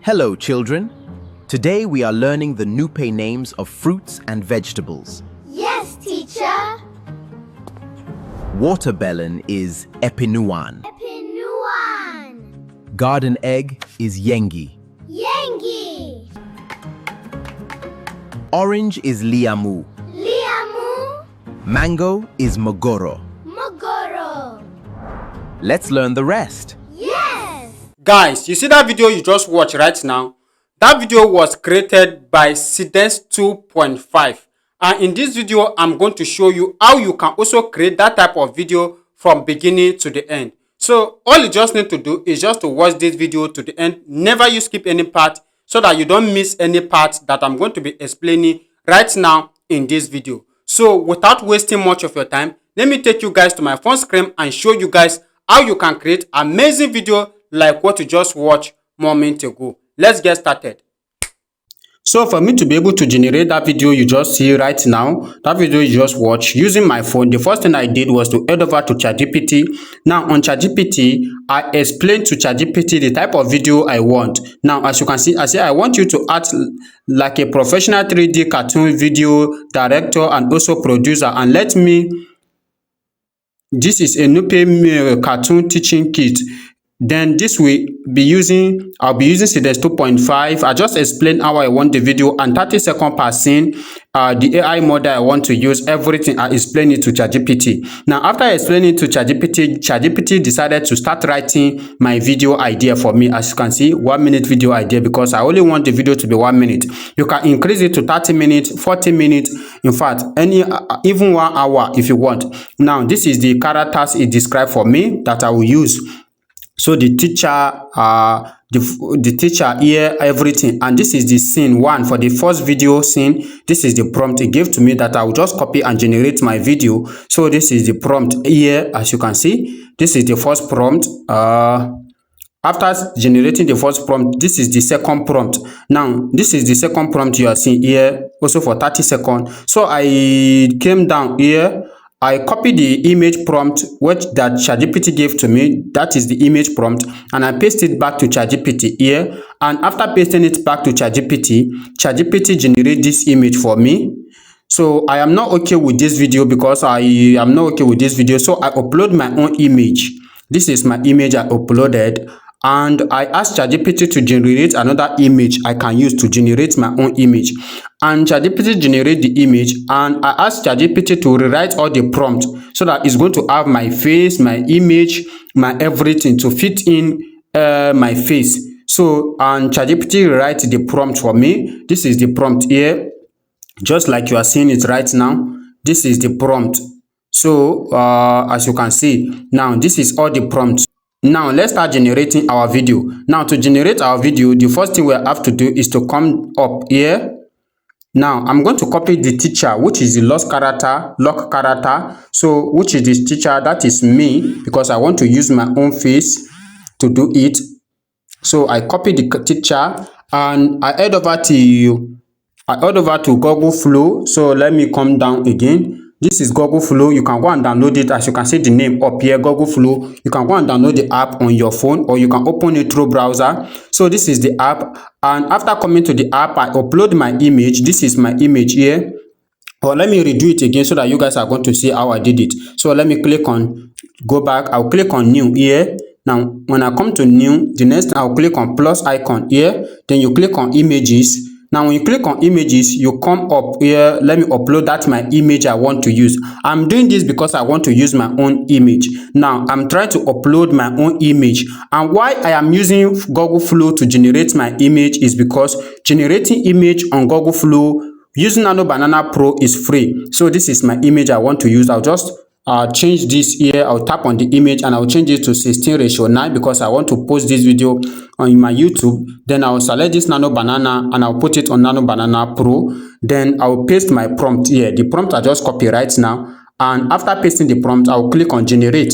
Hello, children. Today we are learning the Nupe names of fruits and vegetables. Yes, teacher. Watermelon is epinuan. Epinuan. Garden egg is yengi. Yengi. Orange is liamu. Liamu. Mango is mogoro. Mogoro. Let's learn the rest. Yes. Guys, you see that video you just watched right now? That video was created by Seedance 2.5. And in this video, I'm going to show you how you can also create that type of video from beginning to the end. So all you just need to do is just to watch this video to the end. Never you skip any part so that you don't miss any part that I'm going to be explaining right now in this video. So without wasting much of your time, let me take you guys to my phone screen and show you guys how you can create amazing video like what you just watched moments ago. Let's get started. So for me to be able to generate that video you just see right now, that video you just watched using my phone, the first thing I did was to head over to ChatGPT. Now on ChatGPT, I explained to ChatGPT the type of video I want. Now as you can see, I say I want you to act like a professional 3D cartoon video director and also producer, and let me, this is a Nupe cartoon teaching kit. Then this will be using, I'll be using Seedance 2.5. I just explained how I want the video, and 30 seconds per scene. The AI model I want to use, everything I explain it to ChatGPT. Now after explaining to ChatGPT, ChatGPT decided to start writing my video idea for me. As you can see, 1 minute video idea, because I only want the video to be 1 minute. You can increase it to 30 minutes, 40 minutes, in fact any even 1 hour if you want. Now this is the characters it described for me that I will use. So the teacher, the teacher here, everything, and this is the scene 1 for the first video scene. This is the prompt it gave to me that I will just copy and generate my video. So this is the prompt here, as you can see. This is the first prompt. After generating the first prompt, this is the second prompt. Now this is the second prompt you are seeing here, also for 30 seconds. So I came down here. I copied the image prompt which that ChatGPT gave to me. That is the image prompt, and I pasted it back to ChatGPT here. And after pasting it back to ChatGPT, ChatGPT generated this image for me. So I am not okay with this video because I am not okay with this video. So I upload my own image. This is my image I uploaded. And I asked ChatGPT to generate another image I can use to generate my own image. And ChatGPT generate the image, and I asked ChatGPT to rewrite all the prompt so that it's going to have my face, my image, my everything to fit in my face. So, and ChatGPT rewrite the prompt for me. This is the prompt here, just like you are seeing it right now. This is the prompt. So, as you can see, now this is all the prompts. Now let's start generating our video. Now to generate our video, the first thing we have to do is to come up here. Now I'm going to copy the teacher, which is the lock character. So which is this teacher? That is me, because I want to use my own face to do it. So I copy the teacher and I head over to Google Flow. So let me come down again. This is Google Flow. You can go and download it. As you can see the name up here, Google Flow. You can go and download the app on your phone, or you can open it through browser. So this is the app. And after coming to the app, I upload my image. This is my image here. Or let me redo it again so that you guys are going to see how I did it. So let me click on, go back. I'll click on new here. Now, when I come to new, the next I'll click on plus icon here. Then you click on images. Now, when you click on images, you come up here. Let me upload that my image I want to use. I'm doing this because I want to use my own image. Now, I'm trying to upload my own image. And why I am using Google Flow to generate my image is because generating image on Google Flow using Nano Banana Pro is free. So this is my image I want to use. I'll just change this here. I'll tap on the image and I'll change it to 16:9 because I want to post this video on my YouTube. Then I'll select this Nano Banana and I'll put it on Nano Banana Pro. Then I'll paste my prompt here. The prompt I just copy right now. And after pasting the prompt, I'll click on generate.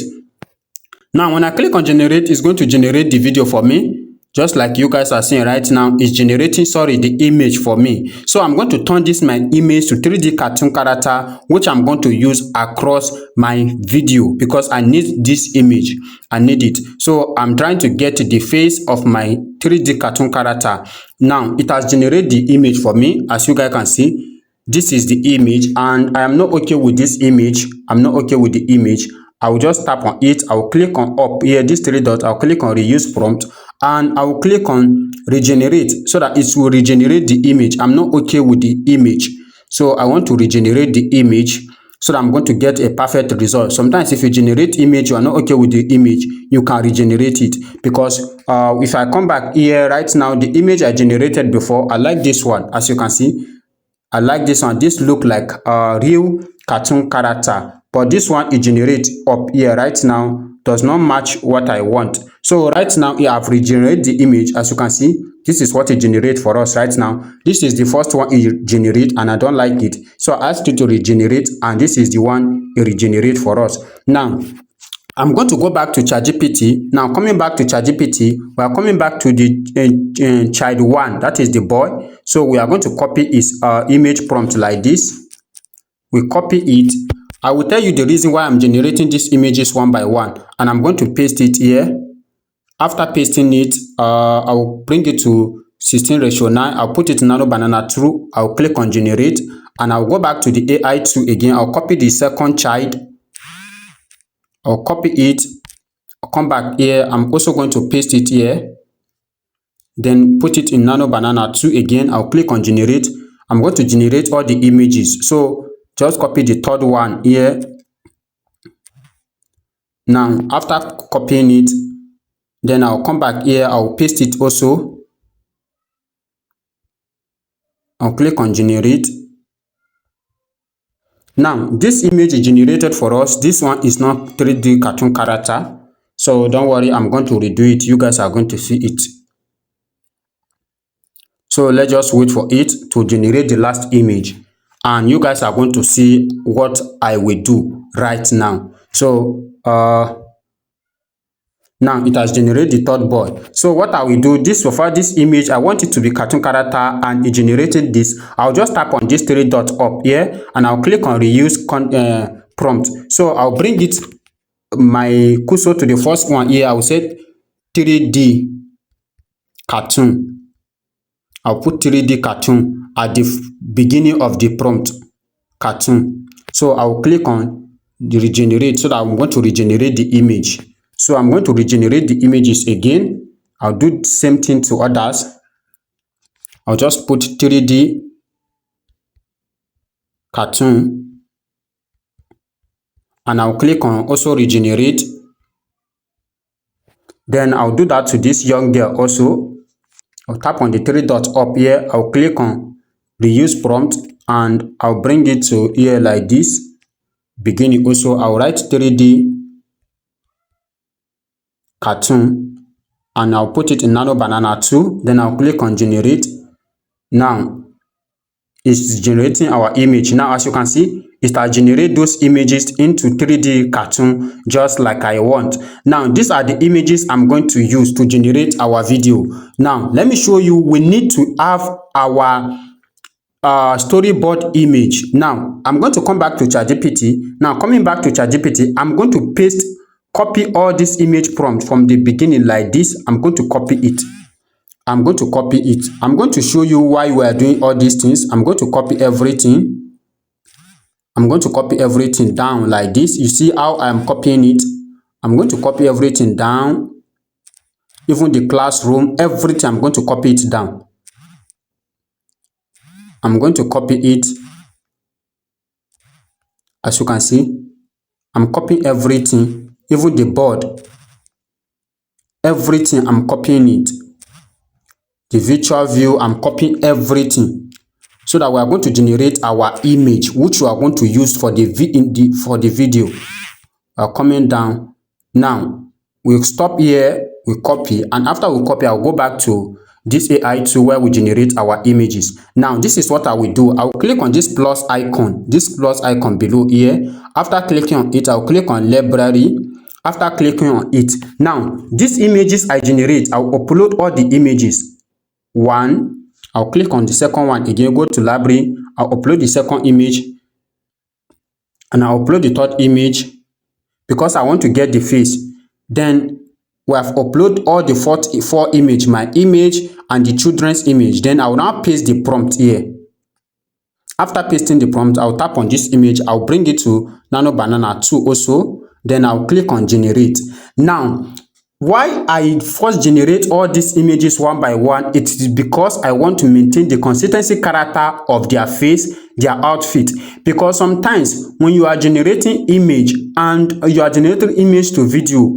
Now when I click on generate, it's going to generate the video for me. just like you guys are seeing right now, it's generating, the image for me. So I'm going to turn this my image to 3D cartoon character, which I'm going to use across my video because I need this image. I need it. So I'm trying to get the face of my 3D cartoon character. Now it has generated the image for me, as you guys can see. This is the image, and I am not okay with this image. I'm not okay with the image. I will just tap on it. I will click on up here, this three dots. I'll click on reuse prompt, and I will click on regenerate so that it will regenerate the image. I'm not okay with the image, so I want to regenerate the image so that I'm going to get a perfect result. Sometimes if you generate image, you are not okay with the image, you can regenerate it, because if I come back here right now, the image I generated before, I like this one. As you can see, I like this one. This look like a real cartoon character, but this one it generates up here right now does not match what I want. So right now I have regenerated the image. As you can see, this is what it generates for us right now. This is the first one it generates, and I don't like it, so I asked it to regenerate, and this is the one it regenerates for us. Now I'm going to go back to ChatGPT. Now, coming back to ChatGPT, we are coming back to the child one, that is the boy. So we are going to copy his image prompt like this. We copy it. I will tell you the reason why I'm generating these images one by one, and I'm going to paste it here. After pasting it, I will bring it to 16:9. I'll put it in nano banana true. I'll click on generate, and I'll go back to the AI tool again. I'll copy the second child. I'll copy it. I'll come back here. I'm also going to paste it here. Then put it in nano banana 2 again. I'll click on generate. I'm going to generate all the images. So just copy the third one here. Now, after copying it, then I'll come back here. I'll paste it also. I'll click on generate. Now, this image is generated for us. This one is not 3D cartoon character. So don't worry, I'm going to redo it. You guys are going to see it. So let's just wait for it to generate the last image. And you guys are going to see what I will do right now. So now it has generated the third boy. So what I will do, this so far, this image, I want it to be cartoon character, and it generated this. I'll just tap on this three dots up here, and I'll click on reuse prompt. So I'll bring it, my cursor to the first one here. I will say 3D cartoon. I'll put 3D cartoon at the beginning of the prompt, cartoon. So I'll click on the regenerate so that I'm going to regenerate the image. So I'm going to regenerate the images again. I'll do the same thing to others. I'll just put 3D cartoon, and I'll click on also regenerate. Then I'll do that to this young girl also. I'll tap on the three dots up here. I'll click on reuse prompt, and I'll bring it to here like this. Beginning also, I'll write 3D cartoon, and I'll put it in nano banana 2. Then I'll click on generate. Now it's generating our image. Now, as you can see, it has generated those images into 3D cartoon just like I want. Now, these are the images I'm going to use to generate our video. Now, let me show you. We need to have our storyboard image. Now, I'm going to come back to ChatGPT. Now, coming back to ChatGPT, I'm going to copy all this image prompt from the beginning like this. I'm going to copy it. I'm going to copy it. I'm going to show you why we are doing all these things. I'm going to copy everything. I'm going to copy everything down like this. You see how I'm copying it? I'm going to copy everything down. Even the classroom, everything, I'm going to copy it down. I'm going to copy it. As you can see, I'm copying everything, even the board. Everything, I'm copying it. The virtual view, I'm copying everything, so that we are going to generate our image, which we are going to use for the video. Coming down. Now, we'll stop here, we copy, and after we copy, I'll go back to this AI tool where we generate our images. Now, this is what I will do. I'll click on this plus icon below here. After clicking on it, I'll click on library. After clicking on it, now these images I generate, I'll upload all the images. One, I'll click on the second one again, go to library, I'll upload the second image, and I'll upload the third image because I want to get the face. Then we have uploaded all the four image, my image and the children's image. Then I will now paste the prompt here. After pasting the prompt, I'll tap on this image, I'll bring it to Nano Banana 2 also. Then I'll click on generate. Now, why I first generate all these images one by one, it is because I want to maintain the consistency character of their face, their outfit. Because sometimes when you are generating image and you are generating image to video,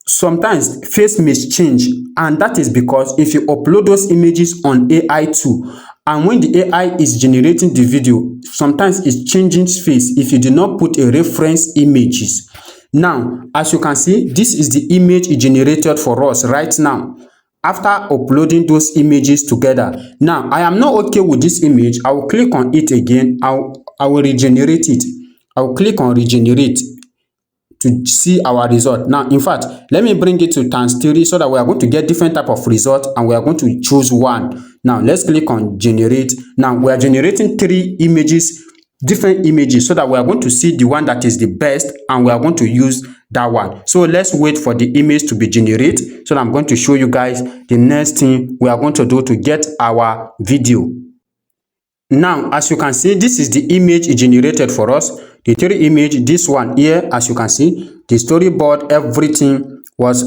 sometimes face may change, and that is because if you upload those images on AI too, and when the AI is generating the video, sometimes it's changing face if you do not put a reference images. Now, as you can see, this is the image it generated for us right now. After uploading those images together, now I am not okay with this image. I will click on it again. I will regenerate it. I will click on regenerate to see our result. Now, in fact, let me bring it to ×3 so that we are going to get different type of result and we are going to choose one. Now, let's click on generate. Now, we are generating 3 images, different images, so that we are going to see the one that is the best and we are going to use that one. So let's wait for the image to be generated so that I'm going to show you guys the next thing we are going to do to get our video. Now, as you can see, this is the image it generated for us. The 3 image, this one here, as you can see, the storyboard, everything was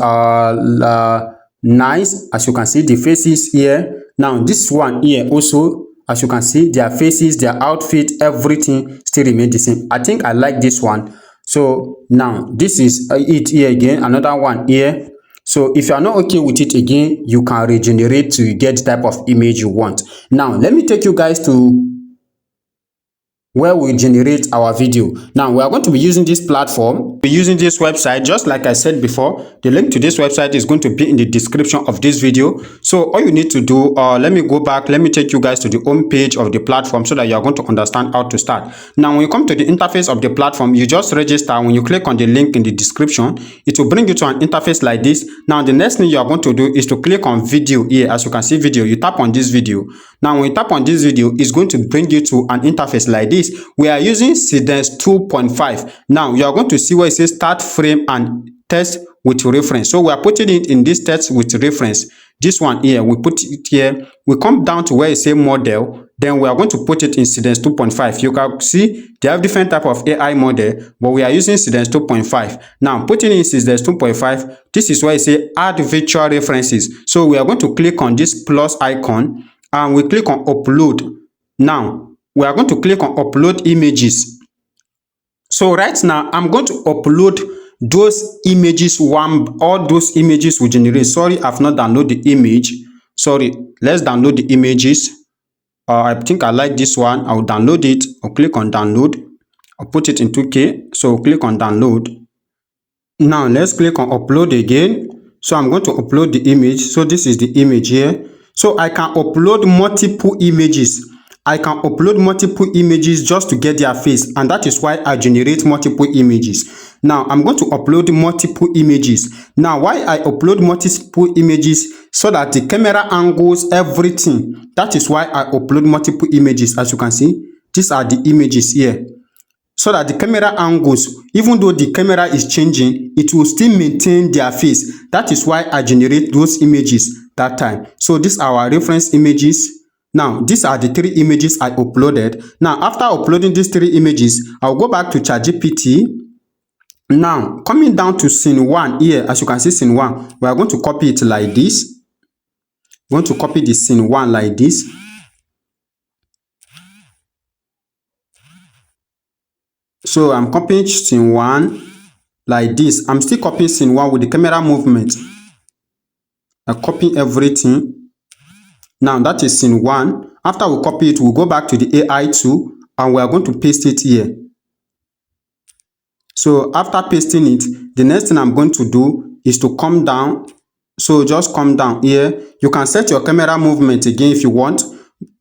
nice. As you can see, the faces here. Now, this one here also, as you can see, their faces, their outfit, everything still remain the same. I think I like this one. So now, this is it here again, another one here. So if you are not okay with it again, you can regenerate to get the type of image you want. Now, let me take you guys to where we generate our video. Now, we are going to be using this platform. We're using this website, just like I said before. The link to this website is going to be in the description of this video. So all you need to do, let me go back. Let me take you guys to the home page of the platform so that you are going to understand how to start. Now, when you come to the interface of the platform, you just register. When you click on the link in the description, it will bring you to an interface like this. Now, the next thing you are going to do is to click on video here. As you can see, video, you tap on this video. Now, when you tap on this video, it's going to bring you to an interface like this. We are using Seedance 2.5. Now, you are going to see where it says start frame and text with reference. So we are putting it in this text with reference. This one here, we put it here. We come down to where it says model. Then we are going to put it in Seedance 2.5. You can see they have different type of AI model, but we are using Seedance 2.5. Now, putting in Seedance 2.5, this is where it says add virtual references. So we are going to click on this plus icon and we click on upload. Now, we are going to click on upload images. So right now, I'm going to upload those images, all those images we generate. Sorry, I've not downloaded the image. Sorry, let's download the images. I think I like this one. I'll download it. I'll click on download. I'll put it in 2K. So click on download. Now let's click on upload again. So I'm going to upload the image. So this is the image here. So I can upload multiple images. I can upload multiple images just to get their face, and that is why I generate multiple images. Now, I'm going to upload multiple images. Now, why I upload multiple images? So that the camera angles, everything. That is why I upload multiple images. As you can see, these are the images here. So that the camera angles, even though the camera is changing, it will still maintain their face. That is why I generate those images that time. So these are our reference images. Now, these are the 3 images I uploaded. Now, after uploading these 3 images, I'll go back to ChatGPT. Now, coming down to scene 1 here, as you can see, scene 1, we are going to copy it like this. We're going to copy the scene 1 like this. So, I'm copying scene 1 like this. I'm still copying scene 1 with the camera movement. I copy everything. Now, that is scene 1. After we copy it, we'll go back to the AI tool and we are going to paste it here. So after pasting it, the next thing I'm going to do is to come down. So just come down here. You can set your camera movement again if you want.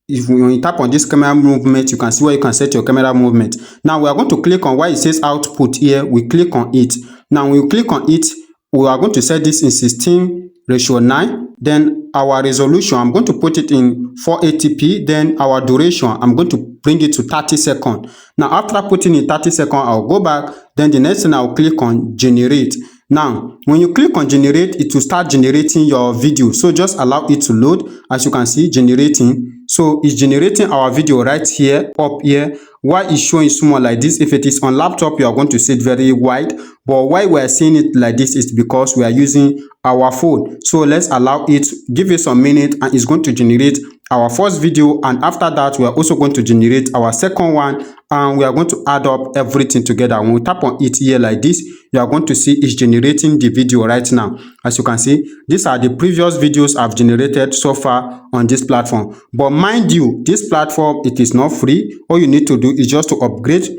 If you tap on this camera movement, you can see where you can set your camera movement. Now we are going to click on where it says output here. We click on it. Now when you click on it, we are going to set this in 16:9. Then our resolution, I'm going to put it in 480p. Then our duration, I'm going to bring it to 30 seconds. Now after putting in 30 seconds, I'll go back. Then the next thing, I'll click on generate. Now when you click on generate, it will start generating your video. So just allow it to load. As you can see, generating. So it's generating our video right here, up here. Why is showing small like this? If it is on laptop, you are going to see it very wide. But why we are seeing it like this is because we are using our phone. So let's allow it, give it some minute, and it's going to generate our first video. And after that, we are also going to generate our second one, and we are going to add up everything together. When we tap on it here like this, you are going to see it's generating the video right now. As you can see, these are the previous videos I've generated so far on this platform. But mind you, this platform, it is not free. All you need to do is just to upgrade.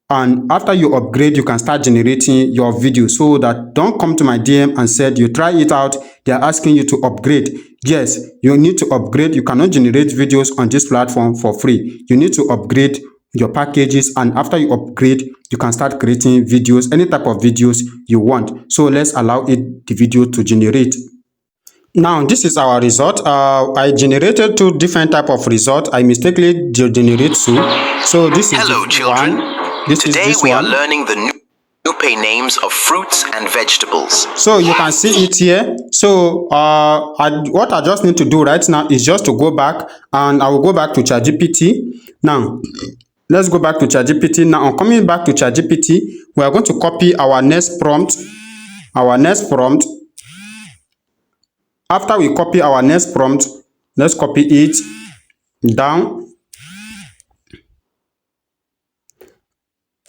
And after you upgrade, you can start generating your video. So that don't come to my DM and said you try it out, they are asking you to upgrade. Yes, you need to upgrade. You cannot generate videos on this platform for free. You need to upgrade your packages, and after you upgrade, you can start creating videos, any type of videos you want. So let's allow it, the video, to generate. Now this is our result. I generated two different type of result. I mistakenly generate two. So this is Hello, children. Today we are one. learning the Nupe names of fruits and vegetables. So you can see it here. So what I just need to do right now is just to go back, and I will go back to ChatGPT. Now let's go back to ChatGPT. Now on coming back to ChatGPT, we are going to copy our next prompt. After we copy our next prompt, let's copy it down.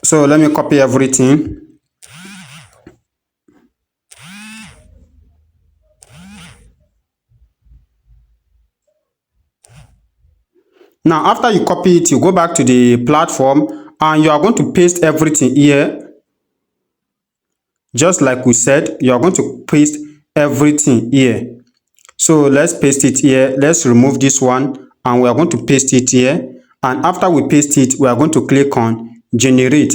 So let me copy everything. Now after you copy it, you go back to the platform, and you are going to paste everything here. Just like we said, you are going to paste everything here. So let's paste it here. Let's remove this one, and we are going to paste it here. And after we paste it, we are going to click on generate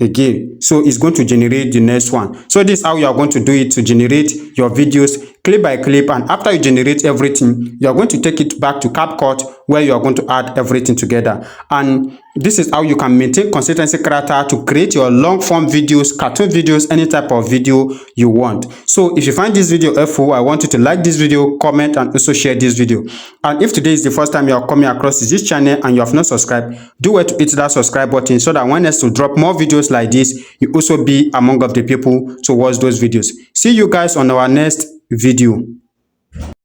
again. So it's going to generate the next one. So this is how you are going to do it, to generate your videos clip by clip. And after you generate everything, you are going to take it back to CapCut, where you are going to add everything together. And this is how you can maintain consistency character to create your long form videos, cartoon videos, any type of video you want. So if you find this video helpful, I want you to like this video, comment, and also share this video. And if today is the first time you are coming across this channel and you have not subscribed, do well to hit that subscribe button, so that when next to drop more videos like this, you also be among of the people to watch those videos. See you guys on our next video.